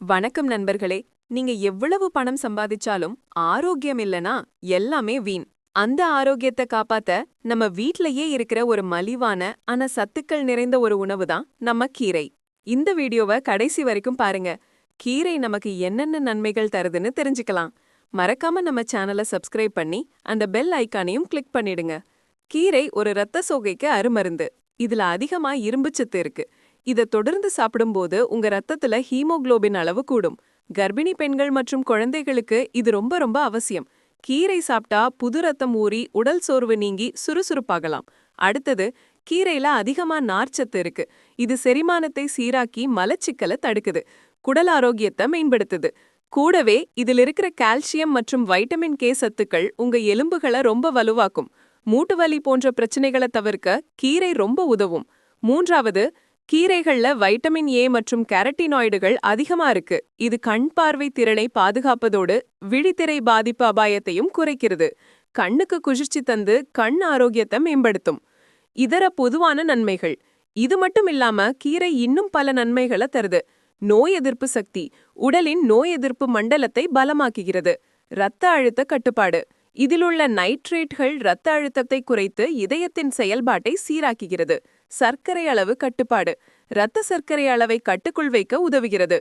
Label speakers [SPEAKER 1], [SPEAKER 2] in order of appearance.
[SPEAKER 1] வணக்கம் நண்பர்களே. நீங்க எவ்வளவு பணம் சம்பாதிச்சாலும் ஆரோக்கியம் இல்லனா எல்லாமே வீண். அந்த ஆரோக்கியத்தை காப்பாத்த நம்ம வீட்லயே இருக்கிற ஒரு மலிவான ஆனா சத்துக்கள் நிறைந்த ஒரு உணவு தான் நம்ம கீரை. இந்த வீடியோவை கடைசி வரைக்கும் பாருங்க. கீரை நமக்கு என்னென்ன நன்மைகள் தருதுன்னு தெரிஞ்சுக்கலாம். மறக்காம நம்ம சேனலை சப்ஸ்கிரைப் பண்ணி அந்த பெல் ஐகானையும் கிளிக் பண்ணிடுங்க. கீரை ஒரு இரத்த சோகைக்கு அருமருந்து. இதுல அதிகமா இரும்புச்சத்து இருக்கு. இதை தொடர்ந்து சாப்பிடும்போது உங்க ரத்தத்துல ஹீமோகுளோபின் அளவு கூடும். கர்ப்பிணி பெண்கள் மற்றும் குழந்தைகளுக்கு இது ரொம்ப ரொம்ப அவசியம். கீரை சாப்பிட்டா புது ரத்தம் ஊறி உடல் சோர்வு நீங்கி சுறுசுறுப்பாகலாம். அடுத்தது, கீரையில அதிகமா நார்ச்சத்து இருக்கு. இது செரிமானத்தை சீராக்கி மலச்சிக்கலை தடுக்குது. குடல் ஆரோக்கியத்தை மேம்படுத்துது. கூடவே இதில் இருக்கிற கால்சியம் மற்றும் வைட்டமின் கே சத்துக்கள் உங்க எலும்புகளை ரொம்ப வலுவாக்கும். மூட்டு வலி போன்ற பிரச்சனைகளை தவிர்க்க கீரை ரொம்ப உதவும். மூன்றாவது, கீரைகள்ல வைட்டமின் ஏ மற்றும் கேரட்டினாய்டுகள் அதிகமா இருக்கு. இது கண் பார்வை திறனை பாதுகாப்பதோடு விழித்திரை பாதிப்பு அபாயத்தையும் குறைக்கிறது. கண்ணுக்கு குளிர்ச்சி தந்து கண் ஆரோக்கியத்தை மேம்படுத்தும். இதர பொதுவான நன்மைகள். இது மட்டும் இல்லாம கீரை இன்னும் பல நன்மைகளை தருது. நோய் எதிர்ப்பு சக்தி. உடலின் நோய் எதிர்ப்பு மண்டலத்தை பலமாக்குகிறது. இரத்த அழுத்த கட்டுப்பாடு. இதிலுள்ள நைட்ரேட்கள் இரத்த அழுத்தத்தை குறைத்து இதயத்தின் செயல்பாட்டை சீராக்குகிறது. சர்க்கரை அளவு கட்டுப்பாடு. இரத்த சர்க்கரை அளவை கட்டுக்குள் வைக்க உதவுகிறது.